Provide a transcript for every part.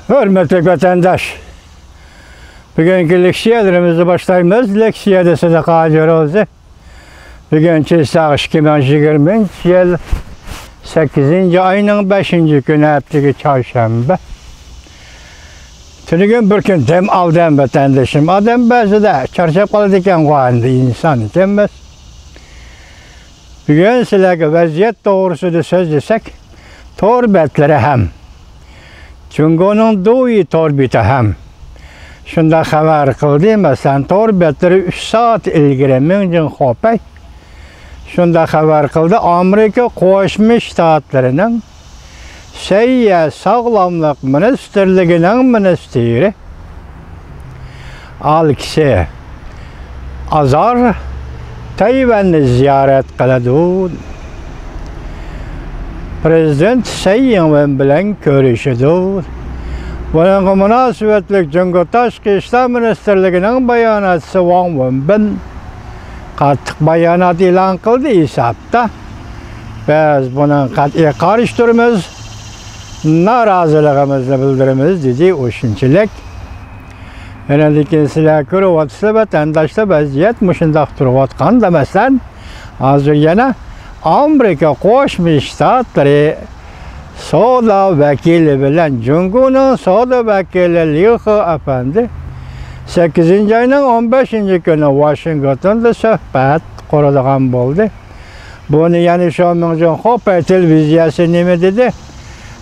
Hürmetli vatandaş, bugünkü leksiyalarımızı başlayımız. Leksiyada size kacer oldu. Bugünkü sağış 2020 yıl 8. ayının 5. günü hepteki çarşamba. Tünügün bir gün dem aldım vatandaşım. Adam bazı da çarşaf kalıdıkken koğandı insan ikenmez. Bugün sizlerge vaziyet doğrusu da söz desek, torbetlere hem. Çünkü onun doğuyu torbeti hem. Şunda haber kıldı mesela torbetleri 3 saat ilgilenmeyin için kopay. Şunda haber kıldı Amerika Koşmuş Ştatlarının Seyye Sağlamlık Ministerliğinin ministeri Alexey Azar Tayvan'ı ziyaret kıldı. Prezident Seyyin bilen görüşüdü. Bunun münasebetlik çünkü Taşkı İşler Ministerliğinin bayanatçısı Wang Wenbin katlık bayanat ilan kıldı hesapta. Biz bunun kat'i karıştırımız, narazılığımızı bildirimiz dedi oşunçilik. Yönelik silah görüvatsı vatandaşta vaziyet müşündak duruvatkan demesen, hazır yana Amerika Koşmuş Ştatları Soda vekili bilen Cumhur'un Soda vekili Liu Efendi 8. ayının 15. günü Washington'da söhbət kurulğan oldu. Bunu yani şu an Hope televiziyası nemi dedi?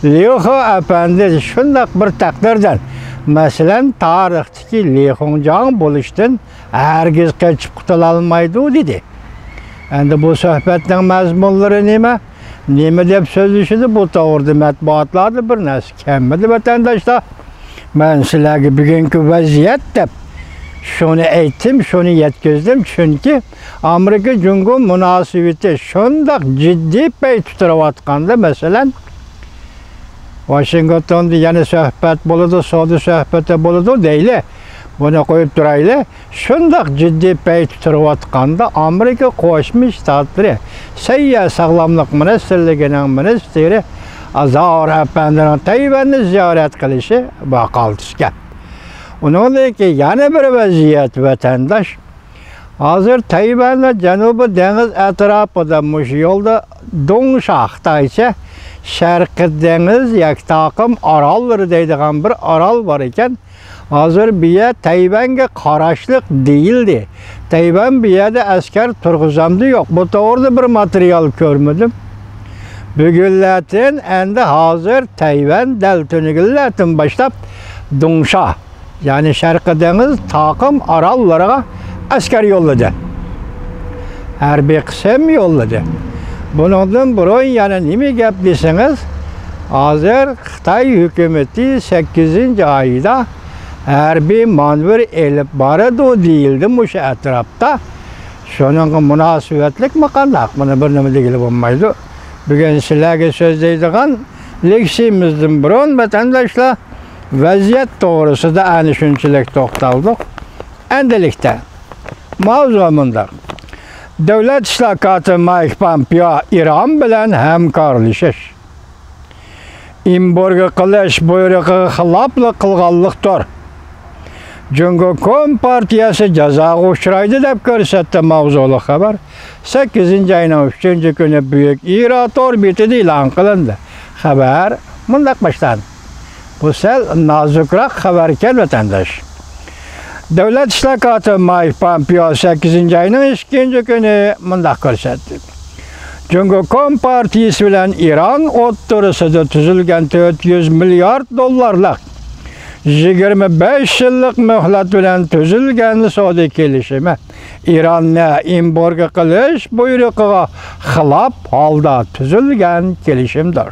Liu Efendi şundak bir takdirden mesela tarihteki Liu Can buluştun herkes kaçıp kutulalmaydı dedi. Endi bu söhbətdən məzmunları neme dep sözleşidi bu doğurdu matbuatlarda bir nas kemmedi vatandaşlar. Ben sizlerge bugünkü vaziyet dep şunu aytdım, şunu yetkizdim çünkü Amerika Cumhur münasebeti şundak ciddi pey tuturatqanda mesela Washington'da yani söhbət boludu, soğudu söhbete boludu değil. Bunu koyup durayla, şundak ciddi pey tuturatqanda Amerika Koşmuş Ştatları Seyye Sağlamlık Ministerliğinin ministeri Azar Efendi'nin Tayvan'ı ziyaret kılışı bakaltışken. Onun ki yani bir vaziyet vatandaş hazır Tayvan'la Canubu Deniz etrafında muş yolda Dongşak'ta ise Şarkı Deniz yak takım aralları deydiğen bir aral var iken hazır bir yer Tayvan'a karşılık değildi. Tayvan bir yerde asker turguzamdı yok. Bu da orada bir materyal görmedim. Bugünlerin endi hazır Tayvan deltünügüllerin başlayıp Dongşa yani Şarkı Deniz takım arallara asker yolladı. Her bir kısım yolladı. Bunun burun yani nemi gap deseniz hazır Xitay hükümeti 8. ayda her bir manevr elip baradı o değildi bu etrafta. Şunun münasebetlik makandak bana bir nemi değil olmaydı. Bugün sizlerge sözdeydiğen leksiyimizden burun vatandaşlar vaziyet doğrusu da aynı şunçilik toxtaldık. Endelikte mavzumunda Devlet İşlakatı Mike Pompeo İran bilen hemkarlaşış. İmborga kılış buyruğu xilaplı kılgallıktır. Çünkü Kom Partiyası ceza uçraydı dep görsetti mavzulu haber. 8. ayının 3. günü büyük İran orbiti ilan kılındı. Haber mundak baştan. Bu sel nazukrak haberken vatandaş. Devlet İşlakatı Mike Pompeo 8. ayının 2. günü mundak görsetti. Çünkü Kom Partiyası bilen İran oturusunda tüzülgen 400 milyar dolarlık 25 yıllık mühlet bilen tüzülgen Saudi kelişimi İran'la imborga kılış buyruğuna xilap halda tüzülgen kelişimdir.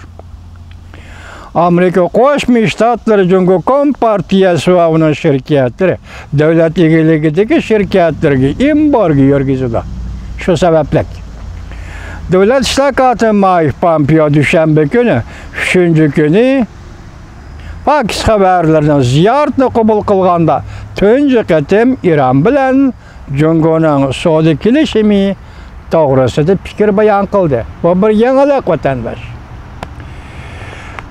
Amerika Koşmuş Ştatları çünkü Kom Partiyası ve onun şirketleri devlet ilgiligideki şirketleri imborga yürgüzüdür. Şu sebeplik. Devlet İşlakatı Mike Pompeo düşenbe günü 3. günü Paks haberlerinin ziyaretini kabul kılganda tönce ketim İran bilen Cumhur'un Saudi kelişimi doğrusu da fikir bayan kıldı. Bu bir yenilik vatandaş.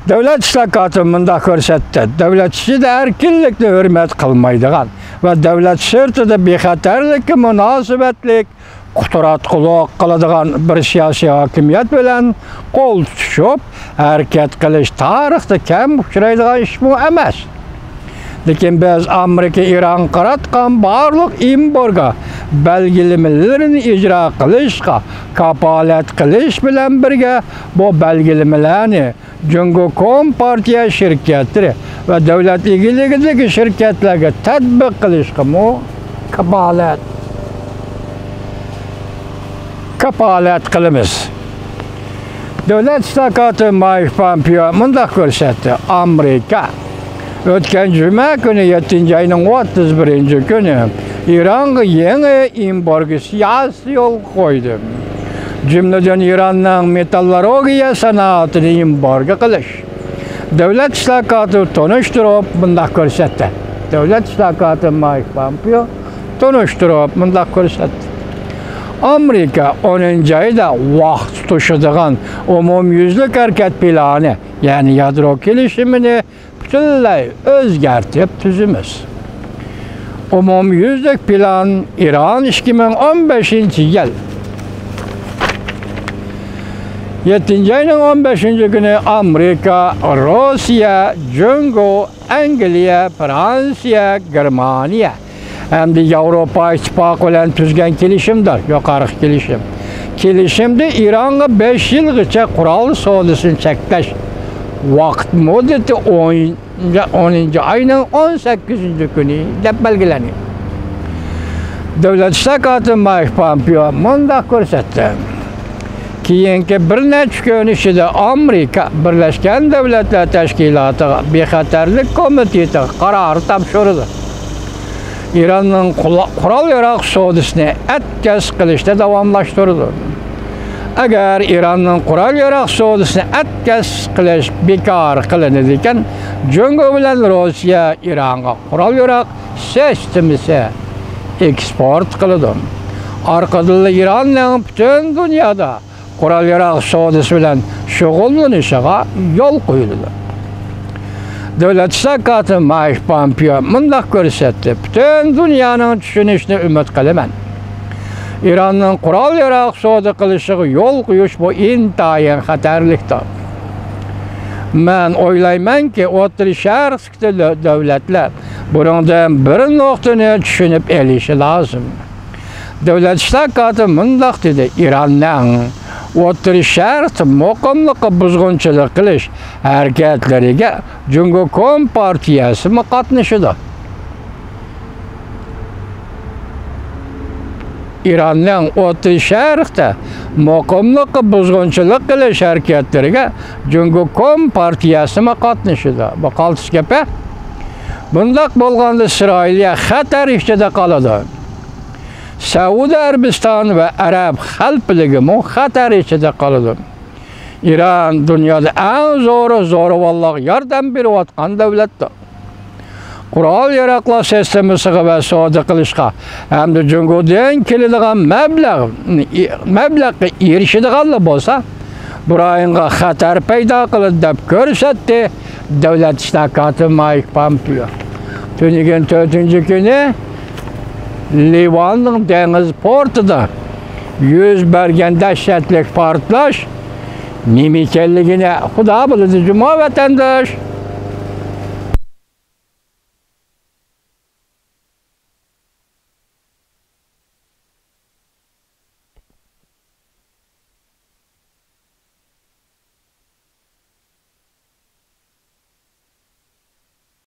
Devlet islohoti munda ko'rsatdi. Devlet ishida erkinlikni hurmat qilmaydigan va devlet sirtida bexatarlikka munosabatlik quturatquloq qiladigan bir siyosiy hokimiyat bilan qo'l tutishib harakat qilish tarixda kam uchraydigan ish bu emas. Lekin biz Amerika İran qaratgan barliq embargo belgilemelerini icra qilishga kapolat qilish bilan birga bu belgilemelarni Jungo Kompartiya şirketleri ve devlet ilgiligidagi şirketlerge tatbiq qilishga kapolat qilamiz. Devlet islohoti Mike Pompeo mundaq ko'rsatdi. Amerika o'tgan juma kuni 7-ayning 31-kuni İran'a yangi embargo siyosiy yo'l qo'ydi. Cümleden İran'ın metallurgiya sanoatini embargo qilish. Devlet islohoti tonishtirib bundaq ko'rsatdi. Devlet islohoti Mike Pompeo tonishtirib bundaq ko'rsatdi. Amerika 10-ayda vaqt tutuşadigan umumyuzlik harakat planı, yani yadro kelishimini butunlay o'zgartirib tuzimiz. Umumyuzlik plan İran 2015-yil 7-ayning 15-kuni Amerika, Rossiya, Jungo, Angliya, Fransiya, Germaniya hem de Avrupa İttifaqı bilan tuzgan kelishimdir. Yuqori kelishim. Kelishimda İran'a 5 yilgacha qurol savdosini cheklash vaqt muddati 10-ayning 18-kuni deb belgilangan. Devlet islohoti Mike Pompeo mundaq ko'rsatdi. Keyingi bir necha kun ichida Amerika Birlashgan Davlatlar Tashkiloti Bexatarlik komiteti qaror topshirdi. İran'ın qurol-yarog' savdosini atkaz qilishda davomlashtirdi. Agar İran'ın qurol-yarog' savdosini atkaz qilish bekor qilinadi ekan, Jungo bilan Rossiya İran'a qurol-yarog' sistemasi eksport qiladi. Orqada İranning butun dunyoda qurol-yarog' savdosi bilan shug'ullanishiga yo'l qo'yildi. Devlet islohoti Mike Pompeo mundaq ko'rsatdi. Butun dunyoning tushunishini umid qilaman. İran'ning qurol-yarog' savdo qilishiga yo'l qo'yish bu intayin xatarlikdir. Men o'ylaymanki, O'rta Sharqdagi davlatlar bundan bir nuqtani tushunib olishi lozim. Devlet islohoti mundaq dedi. İranning O'rta Sharqda muqimlikqa buzg'unchilik qilish harakatlariga Jungo Kompartiyasi qatnashadi. İranning O'rta Sharqda muqimlikqa buzg'unchilik qilish harakatlariga Jungo Kompartiyasi qatnashadi. Bu qaltis gap. Bundaq bo'lganda Isroilga xatar ichida qoladi. Saudiya Arabistoni ve Arab xalqligi xatar ichida qoladi. İran dunyoda eng zo'ravonlarga yordam berayotgan davlatdir. Qurol-yarog'lar sistemasiga va savdo qilishga hamda Jungodan keladigan mablag'ga erishadiganlar bo'lsa, burayinga xatar paydo qiladi deb ko'rsatdi Devlet islohoti Mike Pompeo. Tunigan 4-kuni Livanning dengiz portida yuz bergan dahshatli portlash nima ekanligini Xudo biladi, juma vatandosh.